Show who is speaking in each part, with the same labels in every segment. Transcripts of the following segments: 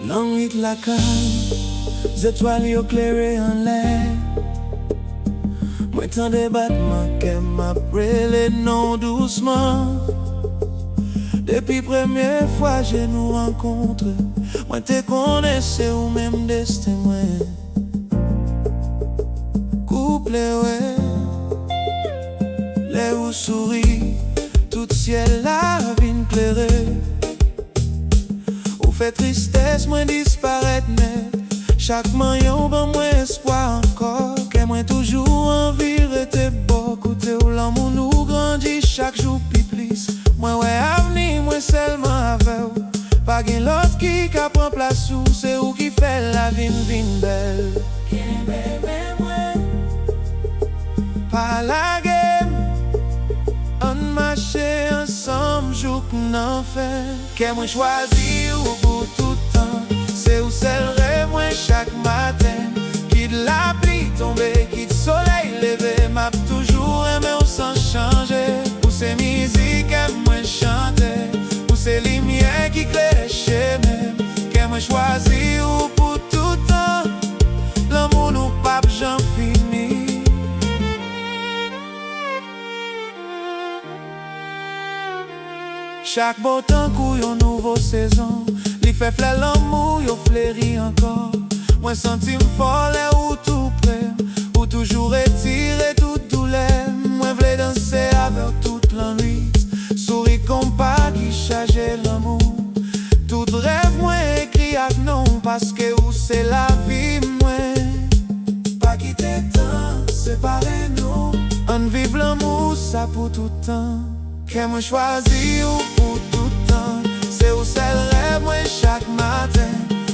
Speaker 1: L'ennui de la caille, étoiles yo clairé en l'air. Moi tant de battements qu'elle m'a brûlé non doucement. Depuis première fois j'ai nous rencontré, moi te connaissais ou même destin moi. Couple ouais, les ou souris, tout ciel la vie clairée. Ou fait tristesse moi disparaître net. Chaque maillon ban moi espoir encore. Que moi toujours envie rester beau. Côté où l'amour nous grandit chaque jour plus plus. Moi ouais avenir moi seulement avec vous. Pas gain l'autre qui prend place ou c'est où qui fait la vie belle. Qu'un bébé moi pas la game. On marche ensemble jour qu'on fait. Que moi choisi ou pour tout temps. C'est où c'est le rêve moi chaque matin. Qui de la pluie tomber, qui de soleil levé. M'a toujours aimé ou sans changer. Où c'est musique que moi chanter. Où c'est lumière qui claire chez même. Que moi choisi ou pour tout temps. L'amour nous pape j'en finis. Chaque beau temps couille une nouvelle saison. Li fait fleur l'amour, yo fleuri encore. Moi senti folle ou tout près. Ou toujours étiré toute douleur. Moi v'lais danser avec toute l'ennui. Souris comme pas qui chargeait l'amour. Tout rêve moi écrit avec non. Parce que où c'est la vie moi. Pas quitter temps, séparer nous. On vive l'amour ça pour tout temps. Que moi choisi ou pour tout temps. C'est où c'est le rêve moi chaque matin.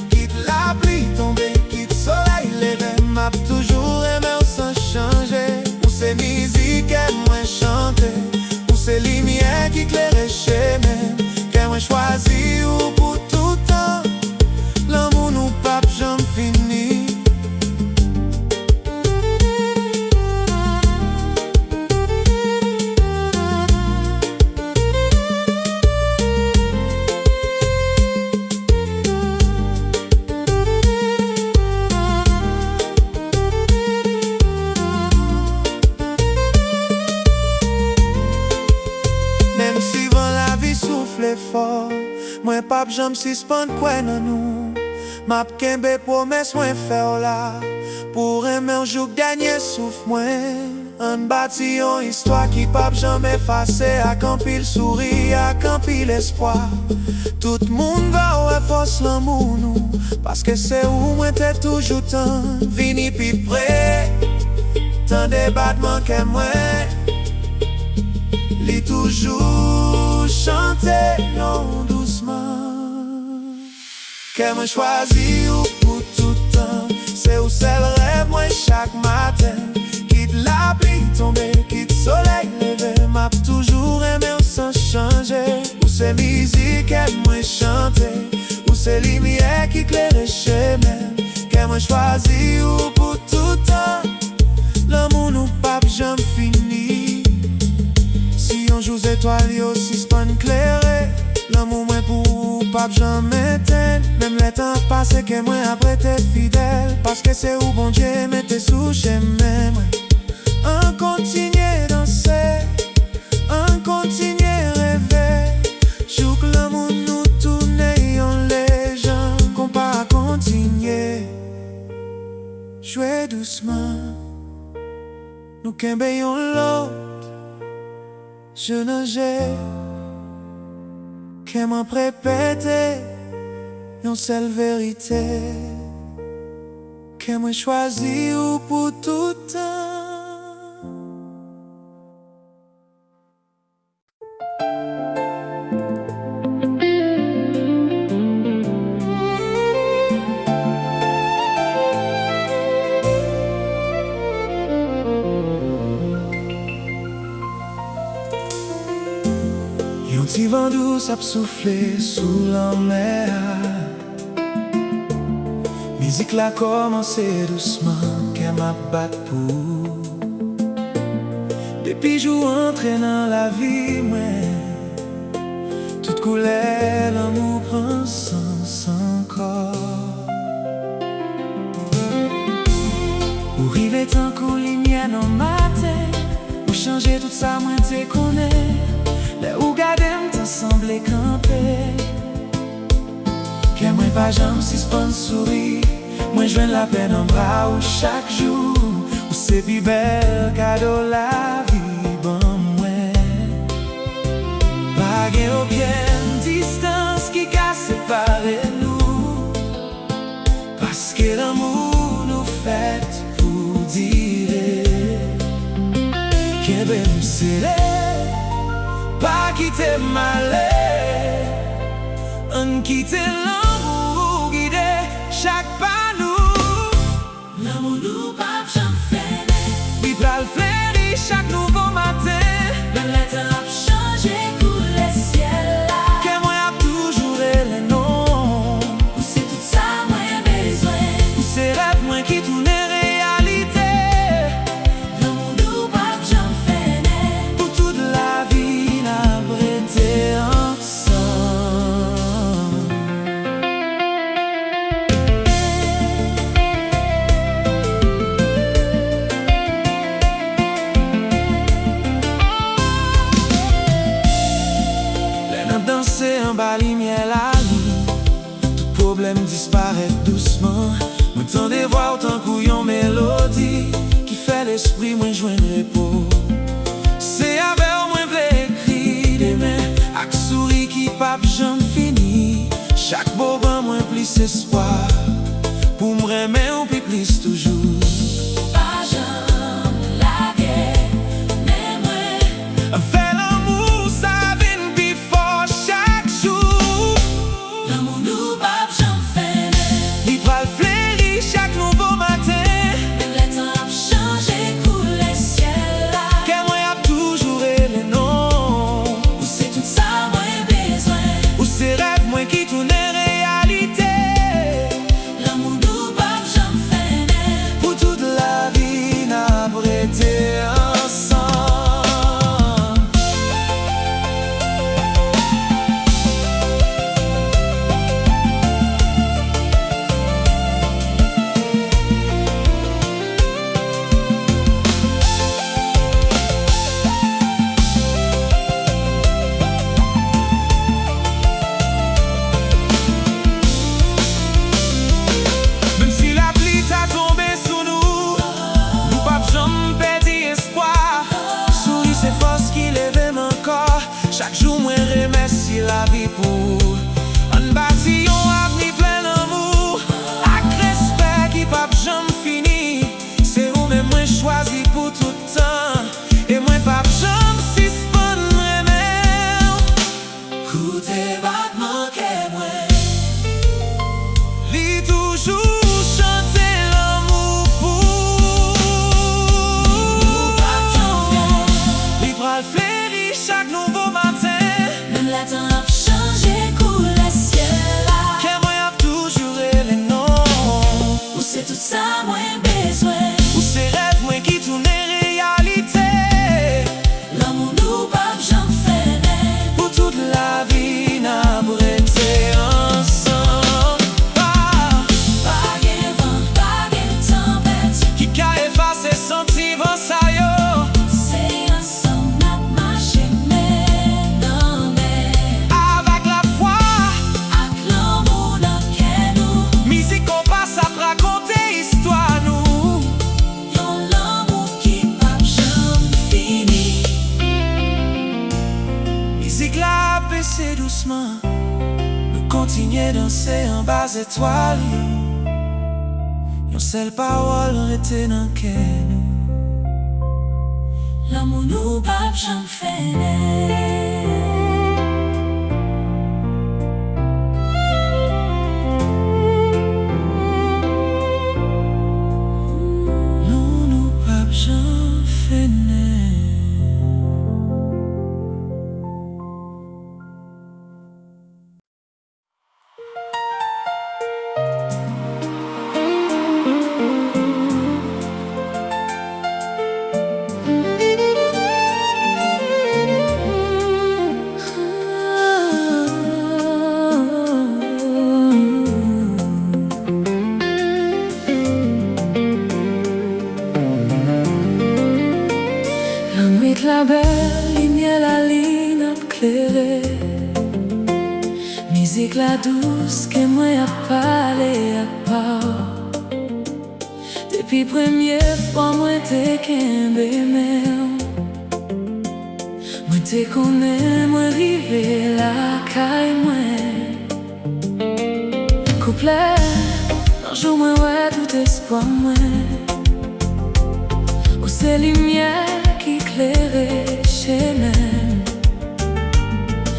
Speaker 1: Quitte la pluie tomber, quitte soleil levé. M'a toujours aimé ou sans changer. Où c'est musique que moi chanter. Où c'est lumière qui claire chez même. Que moi choisi ou pour tout temps. L'amour nous pape j'en finis. Fort. Moi pap j'aime suspend quoi dans nous. M'a kembe promesse moi faire là. Pour aimer un jour dernier souffle moi. Un bâti une histoire qui pap jamais effacé. À quand pile souris, à quand pile espoir. Tout le monde va où force l'amour nous. Parce que c'est où moi t'es toujours tant. Vini pi près. Tant de battements que moi. Li toujours chanter non doucement. Que moi choisi ou pour tout temps. C'est où c'est le rêve moi chaque matin. Quitte la pluie tomber, quitte soleil levé. M'a toujours aimé sans changer. Où c'est musique que moi chanter. Où c'est lumière qui claire chez même. Que moi choisi ou pour tout temps. L'amour nous pape j'en finis. Si on joue étoiles yo suspend clairé. L'amour moi pour pape jamais éteindre. Même les temps passés que moi après t'es fidèle. Parce que c'est où bon Dieu mettez sous chez même. On continue danser. On continue rêver. Joue que l'amour nous tourne en légende. Qu'on pas continuer. Jouer doucement. Nous qu'embeyons l'autre. Je nageais, que m'en répéter, une seule vérité, que moi choisi ou pour tout temps. Un petit vent douce a soufflé sous la mer. Musique l'a commencé doucement, qu'elle m'a battu pour. Depuis jour entré dans la vie, moi, toute couleur l'amour prend sens encore. changé tout ça, moi te connais. Là où gadem t'en semblé camper. Que moi pas jamais suspend sourire. Moi je la peine en bras ou chaque jour. Ou c'est plus belle cadeau la vie, bon moi. Pas gain aucune distance qui a séparé nous. Parce que l'amour nous fait pour dire. Que ben nous serrer, pas quitter malé. On quitte l'amour guider chaque pas nous.
Speaker 2: L'amour nous pas jamais fini.
Speaker 1: Il va le fleurir chaque nouveau matin.
Speaker 2: Même les temps a changé, coulé ciel là.
Speaker 1: Que moi a toujours les noms.
Speaker 2: Où c'est tout ça, moi besoin.
Speaker 1: Où c'est rêve moi qui tourne réalité.
Speaker 2: L'amour nous pas jamais fini.
Speaker 1: Pour toute la vie n'a prêté ensemble. Danser en bas lumière la nuit. Tout problème disparaît doucement. M'entendez voir autant couillon mélodie qui fait l'esprit moins joindre repos. C'est avec moi v'lait écrit des mains avec souris qui pape jamais fini. Chaque bobin moins plus espoir pour me remettre ou plus toujours.
Speaker 2: Pas jamais la guerre, mais moi.
Speaker 1: Fais l'amour, ça vient plus fort chaque jour.
Speaker 2: L'amour nous pas jamais fini.
Speaker 1: Il va le fleurir chaque nouveau matin.
Speaker 2: Même les temps a changé, coulé ciel là.
Speaker 1: Que moi a toujours les noms.
Speaker 2: Où c'est tout ça, moi besoin.
Speaker 1: Où c'est rêve moi qui tourne réalité.
Speaker 2: L'amour nous pas jamais fini.
Speaker 1: Pour toute la vie n'a prêté ensemble. Même si la pluie t'a tombé sous nous, nous pas jamais perdu espoir. Souris c'est force qui lève encore. Chaque jour moi remercie la vie pour un bâti un avenir plein d'amour. Avec respect qui pas jamais fini. C'est vous même moi choisi pour tout le temps. Et moi pas jamais suspendre moi.
Speaker 2: Écoutez, battement que moi.
Speaker 1: Li toujours chanter l'amour pour.
Speaker 2: Nous pas jamais fini.
Speaker 1: Li pral fleurir chaque nouveau matin.
Speaker 2: Même les temps a changé, coulé ciel là.
Speaker 1: Que moi a toujours les noms.
Speaker 2: Où c'est tout ça, moi besoin.
Speaker 1: Où c'est rêve moi qui tourne réalité.
Speaker 2: L'amour nous pas jamais fini.
Speaker 1: Pour toute la vie n'a prêté ensemble.
Speaker 2: Pas gain vent, pas gain tempête.
Speaker 1: Qui qu'a effacé sentiment ça yo.
Speaker 2: C'est ensemble n'a marché, mais non mais.
Speaker 1: Avec la foi,
Speaker 2: Avec l'amour dans que nous.
Speaker 1: musique on passe à raconter histoire nous.
Speaker 2: Yon l'amour qui pas jamais fini.
Speaker 1: Musique la baisser doucement. Nous continuer danser en bas étoile. Yon seule parole rete dans qu'elle nous.
Speaker 2: L'amour nous pas jamais fini.
Speaker 1: Nous pas jamais fini.
Speaker 2: ma belle lumière la ligne a clairé, musique la douce que moi a parlé à part. Depuis première fois moi t'ai qu'aimé, moi t'ai connais, moi rivé la caille moi. Couplet, un jour moi ouais tout espoir moi. Oh c'est lumière qui éclairait chez nous.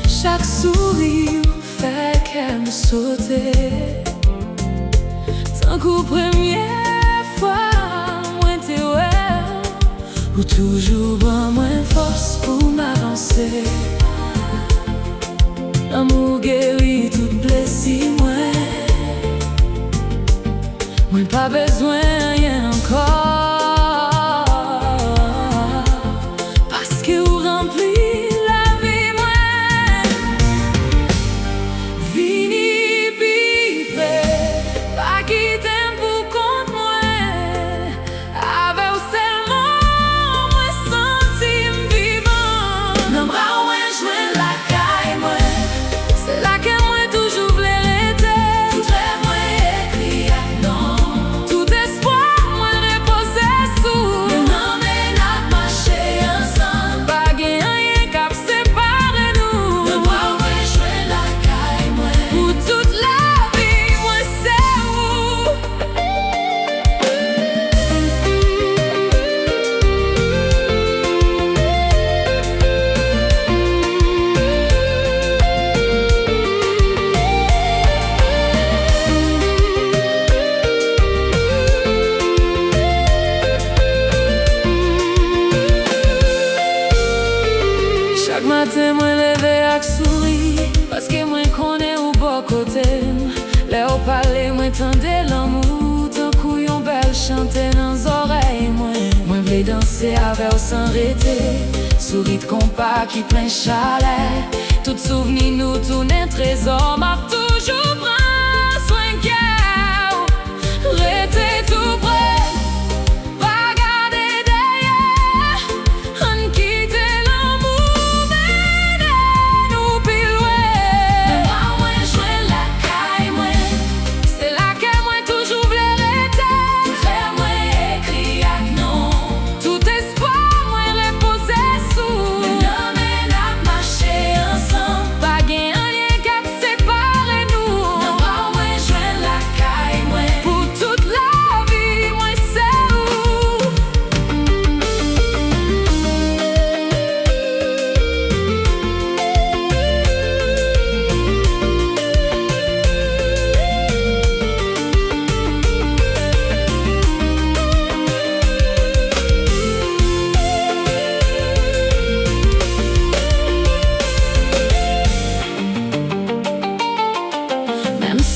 Speaker 2: Chaque sourire fait qu'elle me sautait. Tant qu'au première fois, moi t'es ouais, ou toujours bon moins force pour m'avancer. L'amour guérit toute blessure, moi pas besoin rien encore. Chaque matin, moi levé avec sourire, parce que moi connais au bon côté. Là au palais, moi tendais l'amour, tant couillon belle chanter dans les oreilles. Moi voulais danser avec sans arrêter, sourire de compas qui plein chalet. Tout souvenir nous tourne un trésor, m'a toujours prend soin qu'elle. Restez tout près.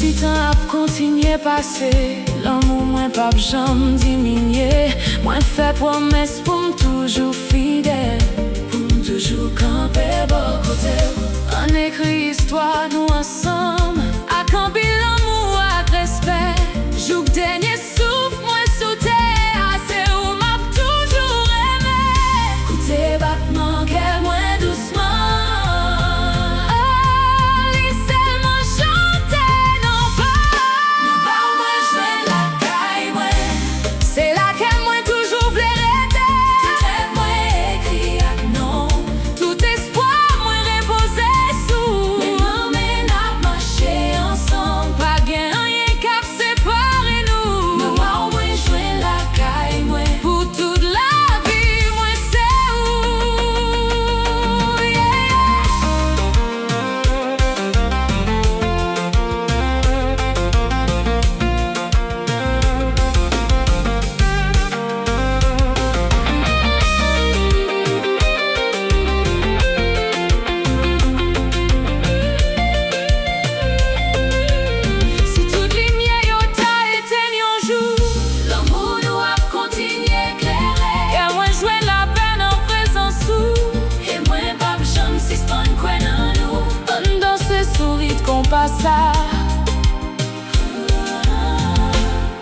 Speaker 2: Si tant a continué passer, l'amour moins pas jamais diminuer. Moins fait promesse pour me toujours fidèle, pour me toujours camper bon côté. On écrit histoire nous ensemble, à camper l'amour avec respect. Joue dernier souffle, moi sous terre, c'est où m'a toujours aimé. Écoutez battement qu'elle moins doucement.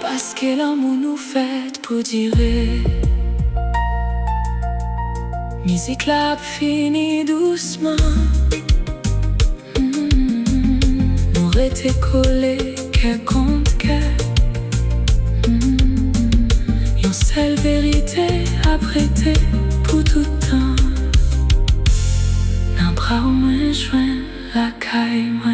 Speaker 2: Parce que l'amour nous fait pour durer. Musique la fini doucement. Nous restés collés, cœur contre cœur. Une seule vérité apprêtée pour tout temps. D'un bras au moins joint la caille moins.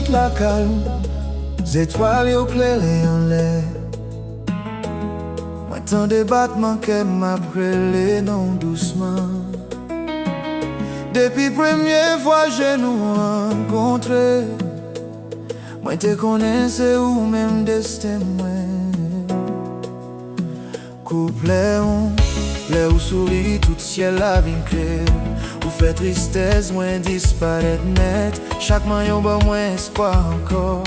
Speaker 1: La calme, étoiles au clairé en l'air. Moi tant de battements que m'appelé non doucement. Depuis première fois je nous rencontré, moi te connaissais ou même destin moi. Couplet ou souris tout ciel la vie claire. Ou fait tristesse, moins disparaître net. Chaque main yon ba moins espoir encore.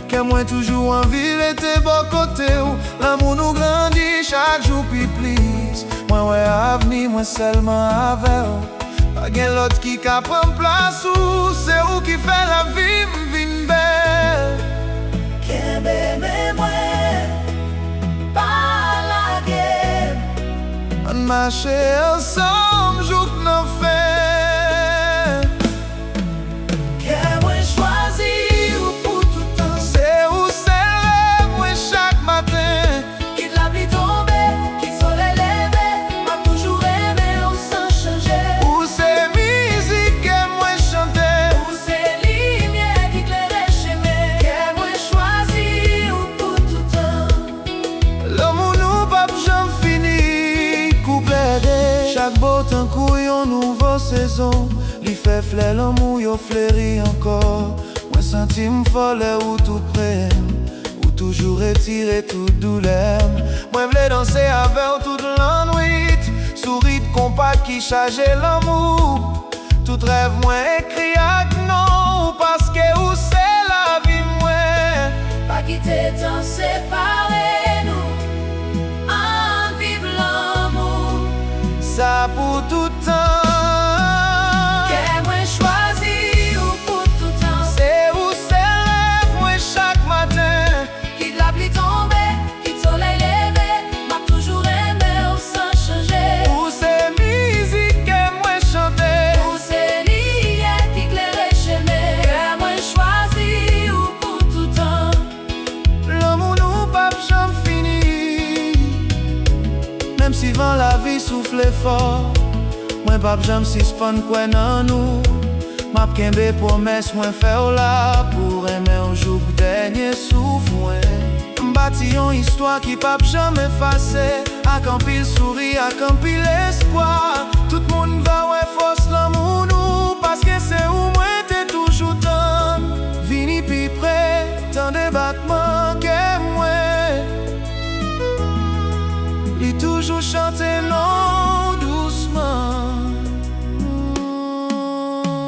Speaker 1: Que moi toujours envie d'être bon côté ou l'amour nous grandit chaque jour puis plus. Moi ouais avenir, moi seulement avec ou. Pas gen l'autre qui ka prend place ou. C'est ou qui fait la vie m'vin belle.
Speaker 3: Kembe me moi, pas la guerre.
Speaker 1: On marche ensemble, jour que n'en fait. Chaque beau temps couillon nouveau saison. Li fait fleur l'amour yo fleuri encore. Moi senti m'folle ou tout près. Ou toujours retiré toute douleur. Moi v'lais danser avec toute la nuit. Souris de compas qui chargeait l'amour. Tout rêve moi écrit avec non. Parce que où c'est la vie moi.
Speaker 3: Pas quitter tant séparé nous. En vive l'amour.
Speaker 1: Ça pour tout temps.
Speaker 3: Que moi choisi ou pour tout temps.
Speaker 1: C'est où c'est rêve moi chaque matin.
Speaker 3: Qui de la pluie tombée, qui de soleil levé. M'a toujours aimé ou sans changer.
Speaker 1: Où c'est musique que moi chanter.
Speaker 3: Où c'est lumière qui éclairait chemin. Que moi choisi ou pour tout temps.
Speaker 1: L'amour nous pas jamais fini. Même si vent la vie souffle fort. Moi pas jamais suspend quoi nan nous. M'a kembe promesse moi faire là pour aimer un jour dernier souffle moi. M'bâti une histoire qui pas jamais effacer. A qu'un pile souris, a qu'un pile espoir. Tout le monde va ouais force l'amour nous. Parce que c'est où moi t'es toujours tant. Vini pi près, tant de battements que moi. Il toujours chanter non doucement.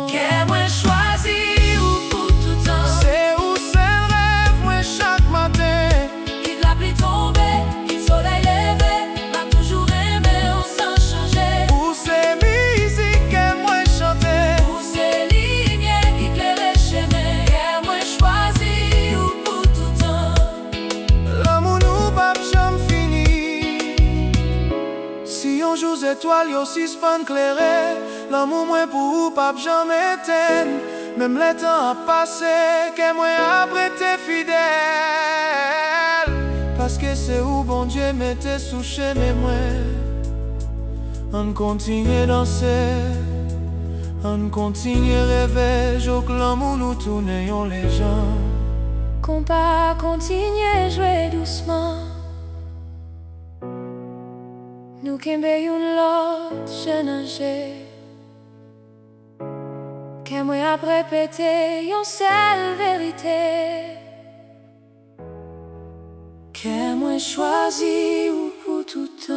Speaker 3: Que moi choisi ou pour tout temps.
Speaker 1: C'est où c'est rêve moi chaque matin.
Speaker 3: Qui de la pluie tombée, qui de soleil levé. M'a toujours aimé ou sans changer.
Speaker 1: Où c'est musique que moi chanter.
Speaker 3: Où c'est lumière qui éclairait chemin. Que moi choisi ou pour tout temps.
Speaker 1: L'amour nous pas jamais fini. Si on joue étoiles yo suspend clairé. L'amour moi pour pas jamais éteindre. Même le temps a passé, que moi après t'es fidèle. Parce que c'est où bon Dieu m'était sous chemin moi. On continue danser, on continue rêver. Jour que l'amour nous tournions les gens.
Speaker 2: Qu'on pas continuer jouer doucement. Nous kembe une l'autre chenange. Que moi après répéter une seule vérité. Que moi choisi ou pour tout temps.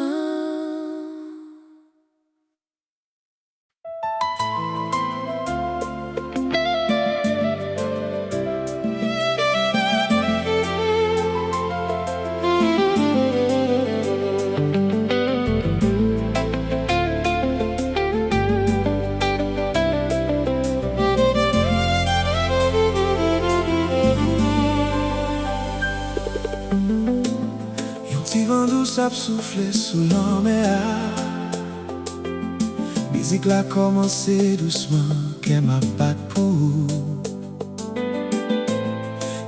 Speaker 1: ap souffle sous la mer. Musique la commencé doucement, qu'elle m'a pas pour.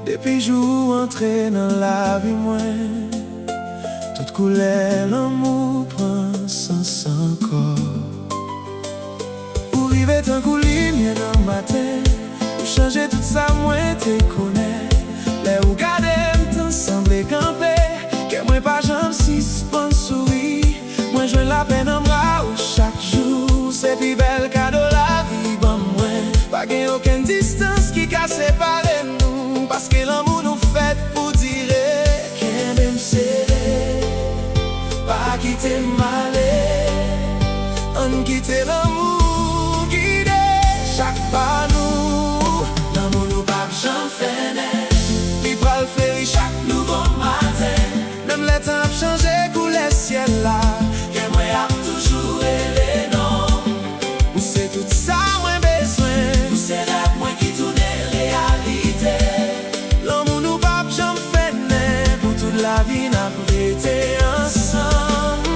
Speaker 1: Depuis jour entré dans la vie moi, toute couleur l'amour prend sens encore. Pour vivre tant coup lumière dans le matin, pour changer tout ça moi te connais. Les ou garder ensemble et camper, que moi pas jamais si bon sourire. Moi je la peine en bras chaque jour, c'est plus belle cadeau la vie bon moi. Pas gain aucune distance qui a séparé nous, parce que l'amour nous fait pour dire qu'un même serré, pas quitter malé, on quitte l'amour guidé chaque pas nous. L'amour nous pas jamais fait. Le fleuri chaque nouveau matin, même les temps changé couleur ciel là, que moi a toujours les noms. Où c'est tout ça moi besoin, où c'est rêve moi qui tourne réalité. L'amour nous pas jamais fait, pour toute la vie n'a prêté ensemble.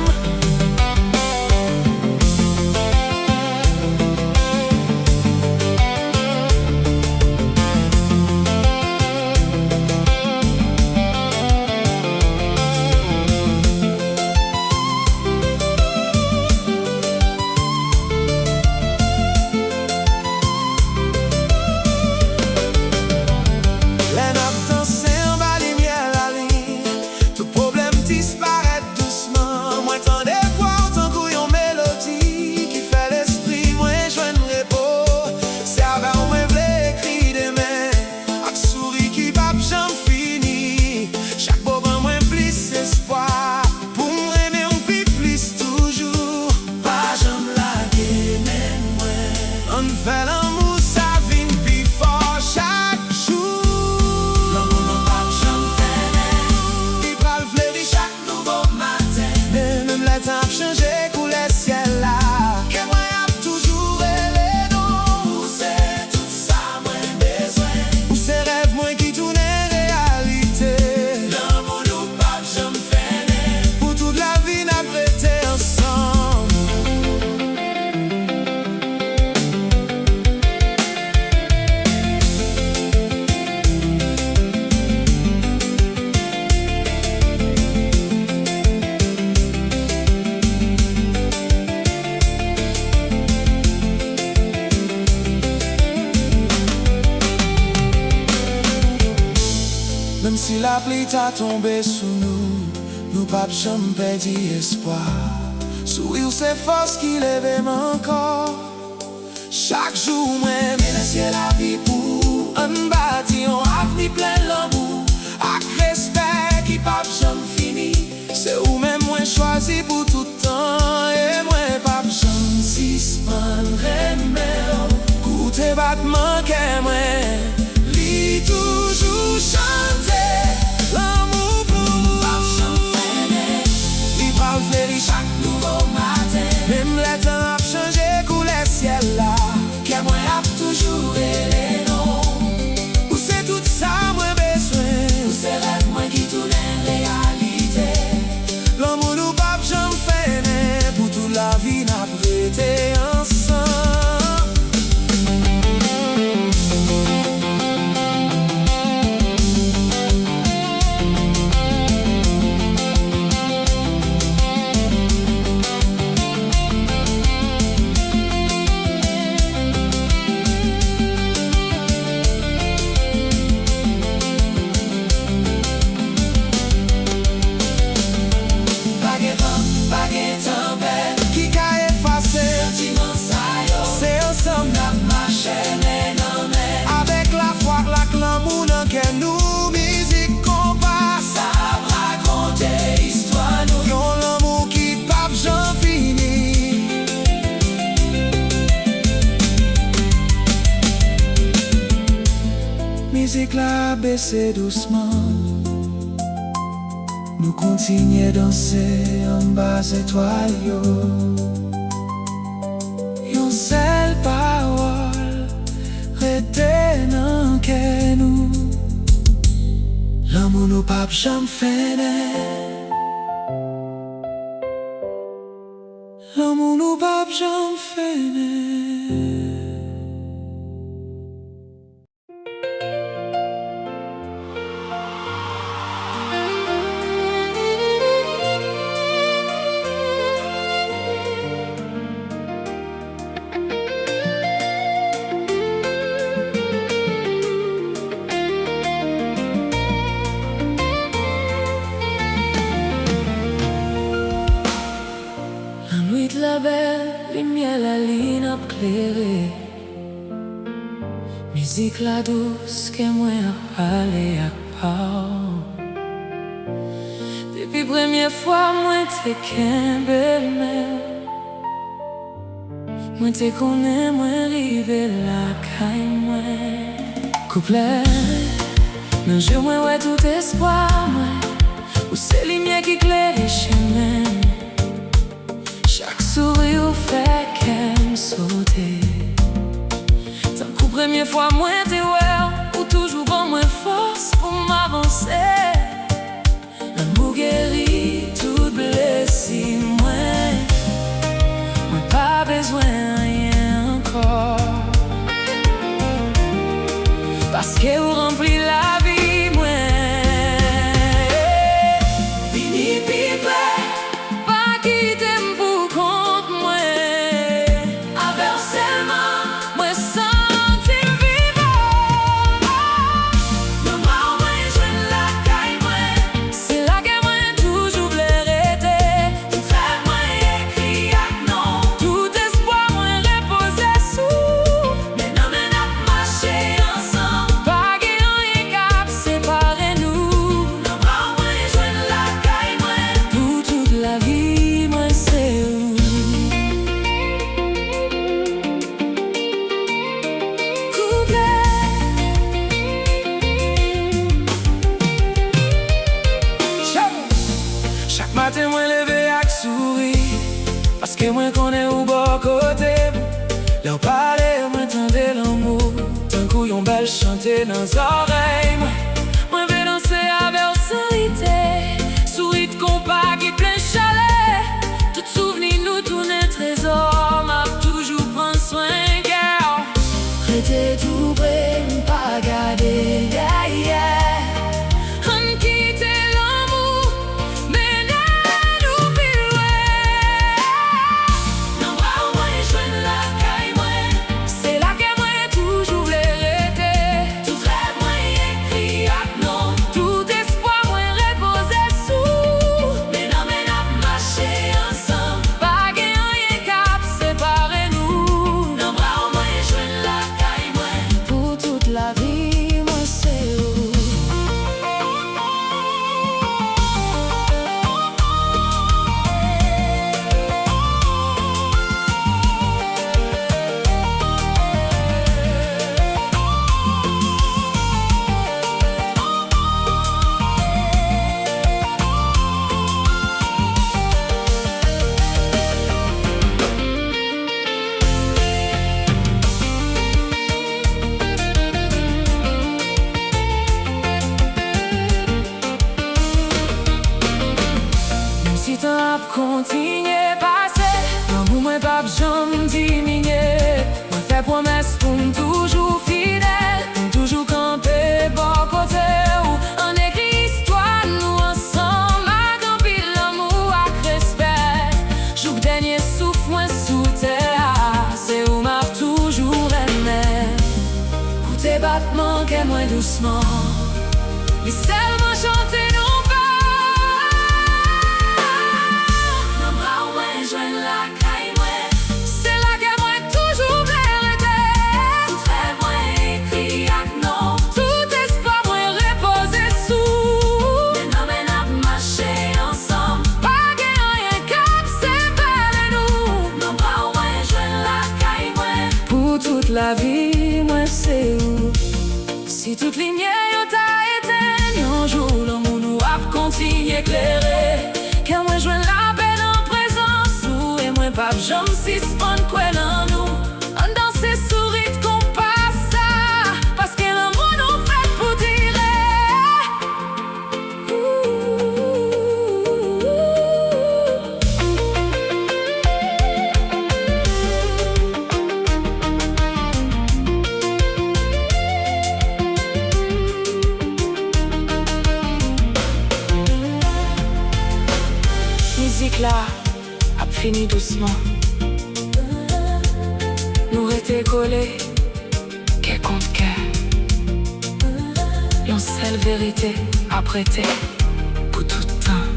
Speaker 1: Même si la pluie t'a tombé sous nous, nous pas jamais perdu espoir. Sourire c'est force qui lève encore. Chaque jour moi merci la vie pour un bâti un avenir plein d'amour, avec respect qui pas jamais fini. C'est où même moi choisi pour tout temps, et moi pas jamais suspendre remède. Goûter battement que moi lit toujours chanter. L'amour pour nous pas jamais il parle fleuri chaque nouveau matin, même les temps a changé couleur ciel là, que moi a toujours les noms. Où c'est tout ça moi besoin, où c'est rêve moi qui tourne réalité. L'amour nous pas jamais fait, pour toute la vie n'a prêté ensemble. Avec la foi, la l'amour dans que nous musique compas, ça raconter histoire nous. Yon l'amour qui pape j'en fini. Musique la baisser doucement, nous continuons danser en bas étoile yo. Yon seule parole retenant que nous, l'amour nous pas jamais fait. j'en fais.
Speaker 2: La belle lumière, la ligne ap clairée, musique la douce que moi a parlé à part. Depuis première fois, moi te kembe mais moi te connais, moi rive la caille moi. Couplet, mais je moi ouais tout espoir moi, où c'est lumière qui claire les chemins. Chaque sourire fait qu'elle sauter. Tant qu'au première fois, moi t'es ouais, ou toujours bon, moins force pour m'avancer. L'amour guérit toute blessure, moi pas besoin de rien encore. Parce que vous remplit la vie, moi. Vini pipe, pas quitter.
Speaker 1: Matin, moi levé avec sourire, parce que moi connais au bon côté. Leur parler, moi tendais l'amour, d'un coup yon belle chanter dans les oreilles. Moi vais danser avec sincérité, sourire de compas qui plein chalet. Tout souvenir nous tourne un trésor, m'a toujours prendre soin, girl.
Speaker 2: Restez tout près, pas garder, yeah, yeah. Si t'as continué passer, l'amour moi pas jamais diminuer. Moi fais promesse pour toujours fidèle, pour toujours camper bon côté ou en écrit histoire nous ensemble. À camper l'amour avec respect, jour dernier souffle moi sous terre, c'est où m'a toujours aimé. Pour tes battements qu'est moins doucement, mais seulement chanter non. La vie, moi c'est où? Si toute lumière yo t'a éteint, un jour l'amour nous a continué éclairer. Quand moi joins la paix en présence ou et moi pas j'aime si spawn quoi en nous. On danse sourire qu'on passe ça, parce que l'amour nous fait pour dire. musique là a fini doucement. Nous étions collés, qu'est contre qu'est. Yon seule vérité à prêter pour tout le temps.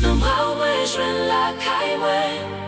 Speaker 2: Nos bras ouais, je la caille ouais.